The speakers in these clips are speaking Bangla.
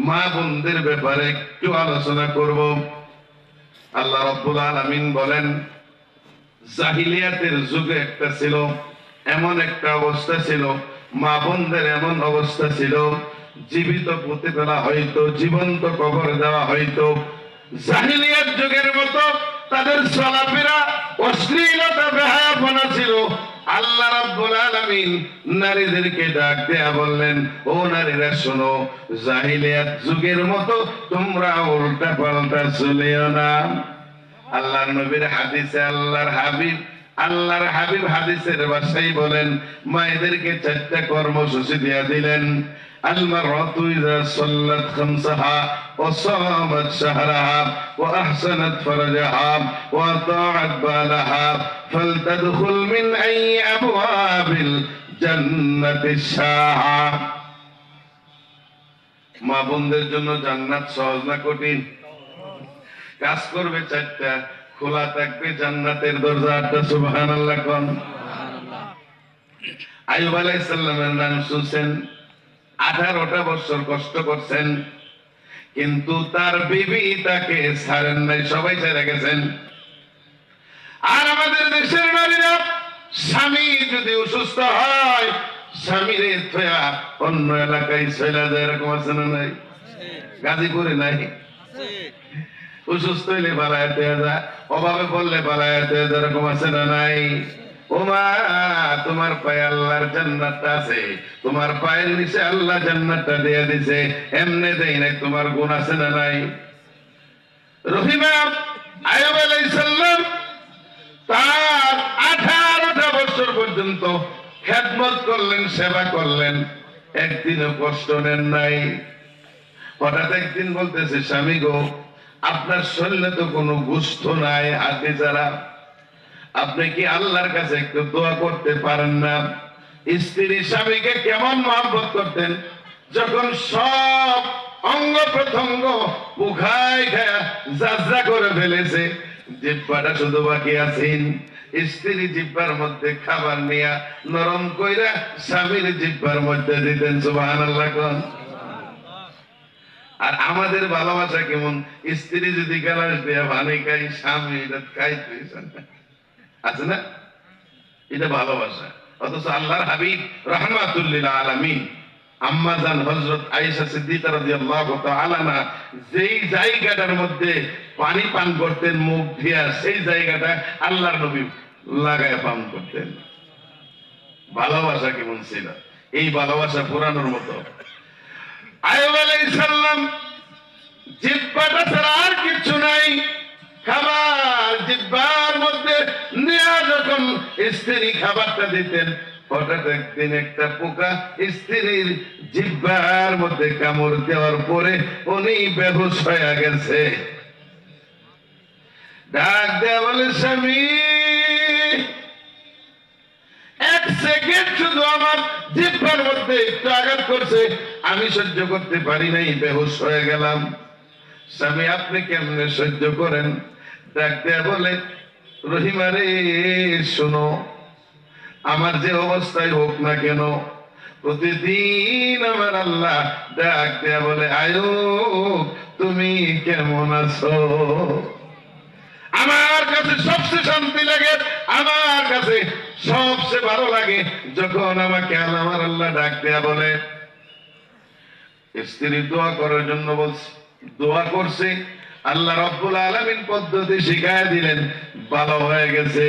মা বোনদের ব্যাপারে একটু আলোচনা করব। আল্লাহ রাব্বুল আলামিন বলেন, জাহিলিয়াতের যুগে একটা ছিল, এমন একটা অবস্থা ছিল, মা বোনদের এমন অবস্থা ছিল, জীবিত পুঁতে ফেলা হয়তো, জীবন্ত কবর দেওয়া হয়তো। জাহিলিয়াত যুগের মতো তাদের চলাফেরা অশ্লীলতা বেহায়াপনা ছিল। আল্লাহ রাব্বুল আলামিন নারীদেরকে ডাক দেয়া বললেন, ও নারীরা শোনো, জাহিলিয়াত যুগের মতো তোমরা উল্টা পাল্টা চলিও না। আল্লাহর নবীর হাদিসে আল্লাহর হাবিব হাদিসের ভাষায় বলেন, মায়েদেরকে চারটা কর্মসূচি দিয়ে দিলেন। আল মারআতু ইযা সাল্লাত খামসাহা ওয়া সামাত শাহরাহা ওয়া আহসানাত ফারজাহা ওয়া আতাআত বালাহা ফালতাদখুল মিন আইয়ি আবওয়াবিল জান্নাতি শাহা। মা বোনদের জন্য জান্নাত সহজ না কঠিন? কাজ করবে চারটা, খোলা থাকবে জান্নাতের দরজা আটটা। সুবহানাল্লাহ কোন। আইয়ুব আলাইহিস সালামের নাম শুনছেন, 18টা বছর কষ্ট করছেন, কিন্তু তার বিবি তাকে ছাড়েন নাই, সবাই ছেড়ে গেছেন। আর আমাদের দেশের নারীরা স্বামী যদি অসুস্থ হয়, স্বামীর থয়া অন্য এলাকায় চলে যায়, এরকম আছে না নাই? গাজীপুরে নাই? অসুস্থ হইলে পালায় যায়, অভাবে পড়লে পালায় যায়, এরকম আছে না নাই? ও মা, তোমার পায়ে আল্লাহর জান্নাতটা আছে, তোমার পায়ের নিচে আল্লাহ জান্নাতটা দিয়ে দিছে, এমনি দেই নাই, তোমার গুণ আছে না নাই? রহিমা আইয়ুব আলাইহিস সালাম তার 18টা বছর পর্যন্ত খেদমত করলেন, সেবা করলেন, একদিনও কষ্ট নেন নাই। হঠাৎ একদিন বলতেছে, স্বামী গো, আপনার শরীরে তো কোনো গোশত নাই, হাড্ডি ছাড়া, আপনি কি আল্লাহর কাছে একটু দোয়া করতে পারেন না? স্ত্রী স্বামীকে কেমন মহব্বত করতেন, যখন সব অঙ্গ প্রত্যঙ্গ পুখায় খায়া যাজরা করে ফেলেছে, জিহ্বাটা শুধু বাকি আছেন, স্ত্রী জিহ্বার মধ্যে খাবার নিয়া নরম কইরা স্বামীর জিহ্বার মধ্যে দিতেন। সুবহানাল্লাহ কোন। আর আমাদের ভালোবাসা কেমন, স্ত্রী যদি গালাস দেয়া ভানি খাই, স্বামী এটা খাইতে আছে না, এটা ভালোবাসা। অথচ আল্লাহর হাবিব রাহমাতুল লিল আলামিন আম্মা জান হযরত আয়েশা সিদ্দিকা রাদিয়াল্লাহু তাআলা আনহা যেই জায়গাটার মধ্যে পানি পান করতেন মুখ দিয়া, সেই জায়গাটা আল্লাহর নবী লাগায় পান করতেন। ভালোবাসা কেমন ছিল, এই ভালোবাসা পুরানোর মতো। আইয়ুব আলাইহিস সালাম জিহ্বাটা ছাড়া আর কিছু নাই, খাবার জিহ্বার মধ্যে নিয়ে যখন স্ত্রী খাবারটা দিতেন, হঠাৎ একদিন একটা পোকা স্ত্রীর জিহ্বার মধ্যে কামড় দেওয়ার পরে উনি বেহুশ হয়ে গেছে। ডাক দেয়া বলে, স্বামী, এক সেকেন্ড শুধু আমার জিহ্বার মধ্যে একটু আঘাত করছে, আমি সহ্য করতে পারি নাই, বেহুশ হয়ে গেলাম। স্বামী, আপনি কেমনে সহ্য করেন? ডাক দেয়া বলে, রহিমা রে শোনো, আমার যে অবস্থায় হোক না কেন, প্রতিদিন আমার আল্লাহ ডাক দেয়া বলে, আয়ুব তুমি কেমন আছো? আমার কাছে সবচেয়ে শান্তি লাগে, আমার কাছে সবচেয়ে ভালো লাগে যখন আমাকে আমার আল্লাহ ডাক দেয়া বলে। স্ত্রী দোয়া করার জন্য বলছে, দোয়া করছে, আল্লাহ রাব্বুল আলামিন পদ্ধতি শিখায় দিলেন, ভালো হয়ে গেছে।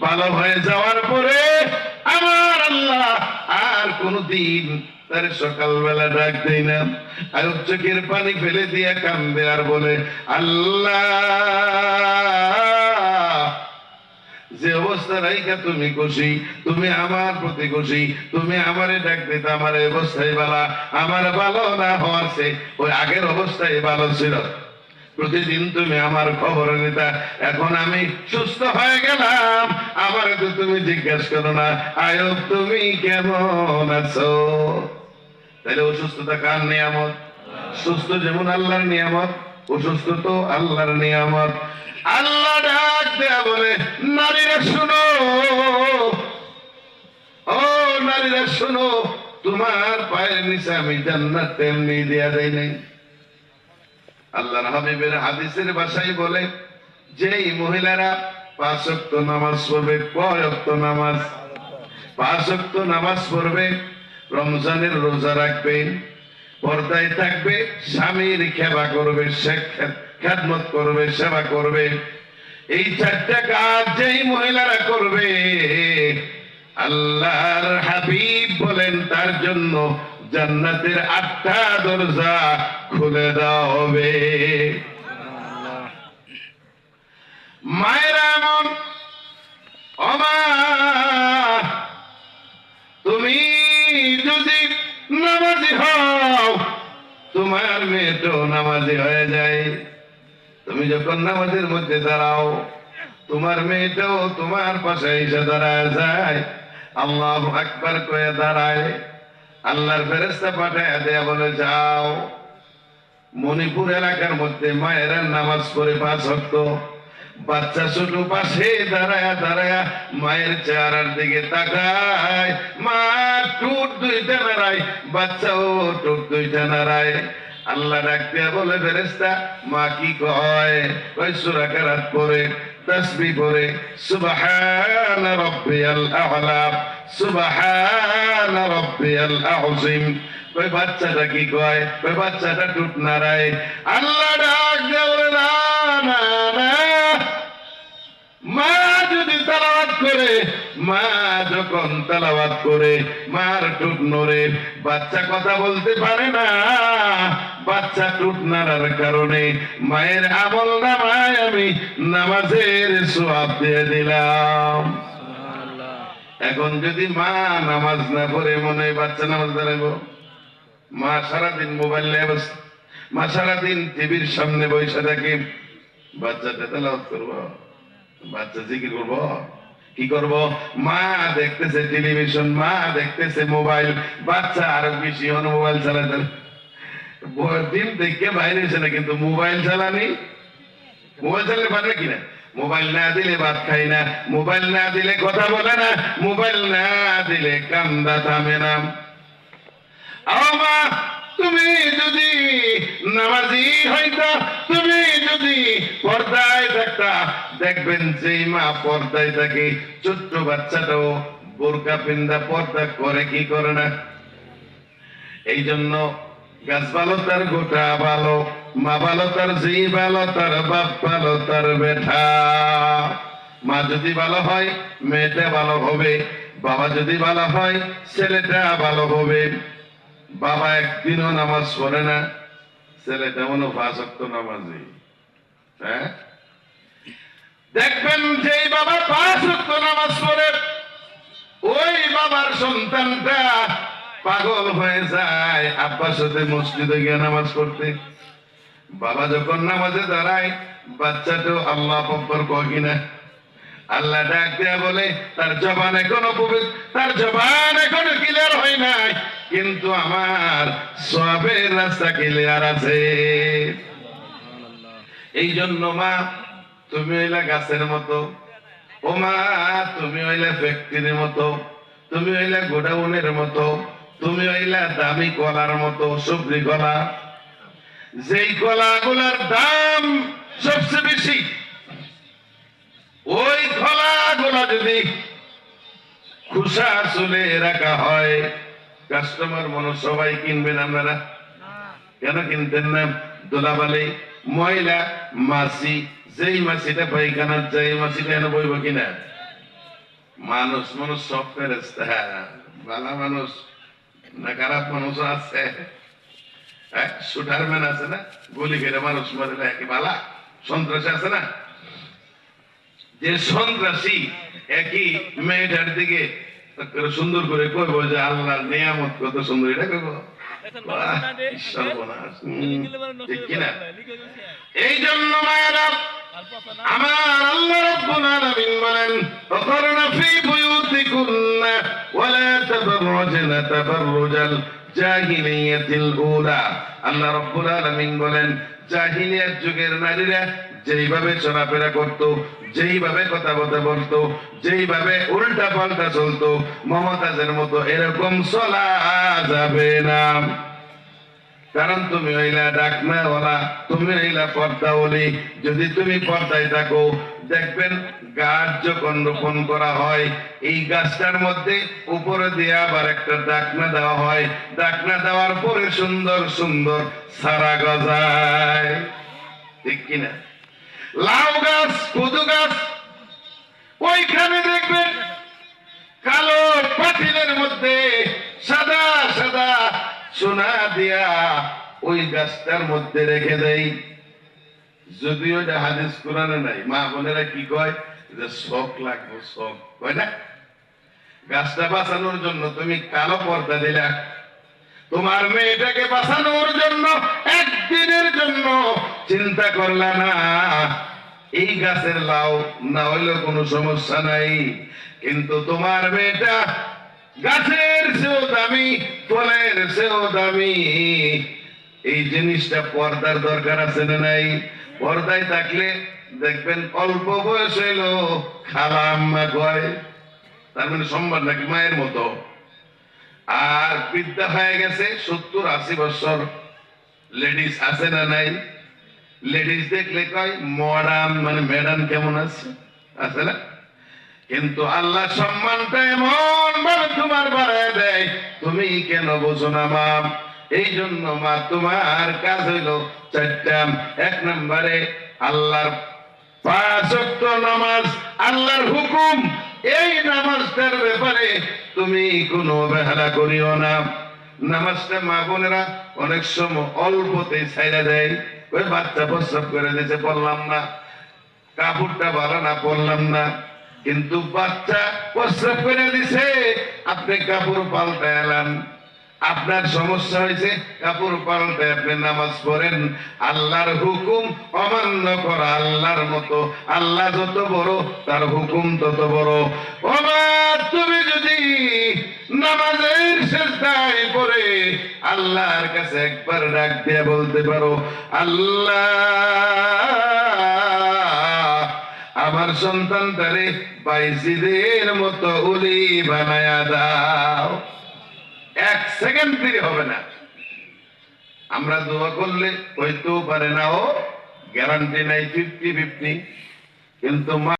ভালো হয়ে যাওয়ার পরে আমার আল্লাহ আর কোনদিন তার সকালবেলা ডাক দেয় না, আর চোখের পানি ফেলে দিয়ে কান্দে আর বলে, আল্লাহ, যে অবস্থা রাইখা তুমি খুশি, তুমি আমার প্রতি খুশি, তুমি আমারে ডাক দিতে আমার অবস্থায় ভালো, আমার ভালো না হওয়ার চেয়ে ওই আগের অবস্থায় ভালো ছিল। প্রতিদিন তুমি আমার খবর নিতা, এখন আমি সুস্থ হয়ে গেলাম, আমার তো তুমি জিজ্ঞাসা করো না, আয়ুব তুমি কেমন আছো? তাহলে অসুস্থতা কার নিয়ামত? সুস্থ যেমন আল্লাহর নিয়ামত, অসুস্থ তো আল্লাহর নিয়ামত। আল্লাহ ডাক দেয়া বলে, নারীরা শুনো, ও নারীরা শুনো, তোমার পায়ের নিচে আমি জান্নাত তেমনি দেয়া দেয় নাই। আল্লাহর হাবিবের হাদিসের ভাষায় বলে, যেই মহিলারা 5 ওয়াক্ত নামাজ পড়বে, কয় ওয়াক্ত নামাজ? 5 ওয়াক্ত নামাজ পড়বে, রমজানের রোজা রাখবে, পর্দায় থাকবে, স্বামীর সেবা করবে, খেদমত করবে, সেবা করবে, এই 4টা কাজ যেই মহিলারা করবে, আল্লাহর হাবিব বলেন তার জন্য জান্নাতের 8টা দরজা খুলে দেওয়া হবে। মায়েরা এমন, ওমা তুমি যদি নামাজি হও, তোমার মেয়েটাও নামাজি হয়ে যায়। তুমি যখন নামাজের মধ্যে দাঁড়াও, তোমার মেয়েটাও তোমার পাশে এসে দাঁড়ায় যায়, আল্লাহু আকবার কয়ে দাঁড়ায়। আল্লাহর ফেরেশতা পাঠায় দেয়া বলে, যাও মণিপুর এলাকার মধ্যে মায়েরা নামাজ পড়ে 5 ওয়াক্ত, বাচ্চা ছোট পাশে দাঁড়ায়া দাঁড়ায়া মায়ের চেহারার দিকে তাকায়, মা ঠোঁট 2টা নাড়ায়, বাচ্চাও ঠোঁট 2টা নাড়ায়। আল্লাহ ডাক দিয়া বলে, ফেরেশতা মা কি কয়? ওই সূরা কেরাত পড়ে, তাসবিহ পড়ে, সুবহান রাব্বিয়াল আ'লা, সুবহান রাব্বিয়াল আযীম। ওই বাচ্চাটা কি কয়? ওই বাচ্চাটা ঠোঁট নাড়ায়। আল্লাহ ডাক দিয়া বলে, না না না, মা যদি তেলাওয়াত করে, মা যখন তেলাওয়াত করে মার ঠোঁট নড়ে, বাচ্চা কথা বলতে পারে না, বাচ্চা ঠোঁট নাড়ার কারণে মায়ের আমল নামায় আমি নামাজের সওয়াব দিয়ে দিলাম। এখন যদি মা নামাজ না পড়ে মনে হয় বাচ্চা নামাজ দাঁড়াবো, মা সারাদিন মোবাইল নিয়ে বসে, মা সারাদিন টিভির সামনে বসে থাকে, বাচ্চাটা তেলাওয়াত করবো, বাচ্চা জিকির করবো, কি করব? মা দেখতেছে টেলিভিশন, মা দেখতেছে মোবাইল, বাচ্চা আরো বেশি মোবাইল চালাতে, ডিম দেখে বাইরে এসে না, কিন্তু মোবাইল চালানি, মোবাইল চালাতে পারে কিনা? মোবাইল না দিলে ভাত খাই না, মোবাইল না দিলে কথা বলে না, মোবাইল না দিলে কান্দা থামে না। মা তুমি যদি নামাজি হইতা, তুমি যদি পর্দায় থাকতা, দেখবেন যেই মা পর্দায় থাকে, ছোট্ট বাচ্চাটাও বোরকা পিন্দা পর্দা করে কি করে না? এই জন্য গাছ ভালো তার গোটা ভালো, মা ভালো তার জি ভালো, তার বাপ ভালো তার বেঠা। মা যদি ভালো হয় মেয়েটা ভালো হবে, বাবা যদি ভালো হয় ছেলেটা ভালো হবে। বাবা একদিনও নামাজ পড়ে না, ছেলেটা মনে 5 ওয়াক্ত নামাজি। হ্যাঁ, দেখবেন যে বাবা 5 ওয়াক্ত নামাজ পড়ে, ওই বাবার সন্তানটা পাগল হয়ে যায় আব্বার সাথে মসজিদে গিয়ে নামাজ পড়তে। বাবা যখন নামাজে দাঁড়ায়, বাচ্চাটাও আল্লাহ আকবার কয় কিনা? আল্লাহ ডাক দেয়া বলে, তার জবান এখনো পবিত্র, তার জবান এখনো ক্লিয়ার হয় নাই, কিন্তু আমার সওয়াবের রাস্তা ক্লিয়ার আছে। এই জন্য মা তুমি হইলা গাছের মতো, ও মা তুমি হইলা ফ্যাক্টরির মতো, তুমি হইলা গোডাউনের মতো, তুমি হইলা দামি কলার মতো, সবজি কলা, যেই কলাগুলার দাম সবচেয়ে বেশি, ওই কলাগুলা যদি খুশা চুলে রাখা হয়, কাস্টমার মনে সবাই কিনবেন, আপনারা কেন কিনতেন না? দোলাবালি ময়লা মাছি, যেই মাছিটা পায়খানার যায়, মাছিটা এনে বইব কিনা? মানুষ মানুষ সব ফেরেশতা, ভালো মানুষ না খারাপ মানুষ আছে, শুটারম্যান আছে না, গুলি খেলে মানুষ মারে না, কি বালা সন্ত্রাসী আছে না, যে সন্ত্রাসী একই মেয়েটার দিকে সুন্দর করে কইব যে আল্লাহর নিয়ামত কত সুন্দর, এটা কইব ঠিক কিনা? এই জন্য মায়েরা আমার আল্লাহ রাব্বুল আলামিন বলেন, ওয়াকরনা ফি বুয়ুতিকুন্না ওয়ালা তাবাররাজনা তাবাররুজাল জাহিলিয়াতিল উলা। আল্লাহ রাব্বুল আলামিন বলেন, জাহিলিয়াত যুগের নারীরা যেইভাবে চলাফেরা করত, যেইভাবে কথা বলতো, যেইভাবে উল্টা পাল্টা চলতো, মমতাজের মতো এরকম চলা যাবে না। কারণ তুমি হইলা ডাকনাওয়ালা, তুমি হইলা পর্দাওয়ালি। যদি তুমি পর্দায় থাকো, দেখবেন গাছ যখন রোপণ করা হয়, এই গাছটার মধ্যে উপরে দিয়ে আবার একটা ডাকনা দেওয়া হয়। ডাকনা দেওয়ার পরে সুন্দর সুন্দর সারা গজায়, ঠিক কিনা? লাউ গাছ, কদু গাছ, ওইখানে দেখবেন কালো পাতিলের মধ্যে সাদা সাদা সোনা দিয়া ওই গাছটার মধ্যে রেখে দেয়। যদিও এটা হাদিস কোরআনে নাই, মা বোনেরা কি কয় যে শখ লাগবে, শখ কয় না? গাছটা বাঁচানোর জন্য তুমি কালো পর্দা দিলা, তোমার মেয়েটাকে বাঁচানোর জন্য একদিনের জন্য চিন্তা করলা না। এই গাছের লাউ না হইলেও কোনো সমস্যা নাই, কিন্তু তোমার মেয়েটা গাছের চেয়েও দামি, ফলের চেয়েও দামি। এই জিনিসটা পর্দার দরকার আছে না নাই? পর্দায় থাকলে দেখবেন অল্প বয়স হইল খালা আম্মা কয়, তার মানে সম্মান নাকি মায়ের মতো। আর বৃদ্ধা হয়ে গেছে 70-80 বছর লেডিস আছে না নাই? লেডিস দেখলে কয় মডার্ন, মানে ম্যাডাম কেমন আছে, আছে না? কিন্তু আল্লাহ সম্মানটা এমন ভাবে তোমার বাড়ায় দেয়, তুমি কেন বোঝো না মা? এই জন্য মা তোমার কাজ হইল 4টা। 1 নম্বরে আল্লাহর 5 ওয়াক্ত নামাজ, আল্লাহর হুকুম, এই নামাজটার ব্যাপারে তুমি কোনো অবহেলা করিও না। নামাজটা মা বোনেরা অনেক সময় অল্পতে ছাইড়া দেয়, ওই বাচ্চা প্রস্রাব করে দিয়েছে পড়লাম না, কাপড়টা ভালো না পড়লাম না। কিন্তু বাচ্চা প্রস্রাব করে দিছে, আপনি কাপড় পাল্টা এলেন, আপনার সমস্যা হয়েছে, কাপড় পাল্টে আপনি নামাজ পড়েন। আল্লাহর হুকুম অমান্য করা আল্লাহর মতো, আল্লাহ যত বড় তার হুকুম তত বড়। ওমা তুমি যদি নামাজের শেষদায় পড়ে আল্লাহর কাছে একবার ডাক দিয়ে বলতে পারো, আল্লাহ আমার সন্তানটারে বাইজিদের মতো উলি বানায়া দাও, 1 সেকেন্ড দেরি হবে না। আমরা দোয়া করলে হইতেও পারে না, ও গ্যারান্টি নাই 50-50, কিন্তু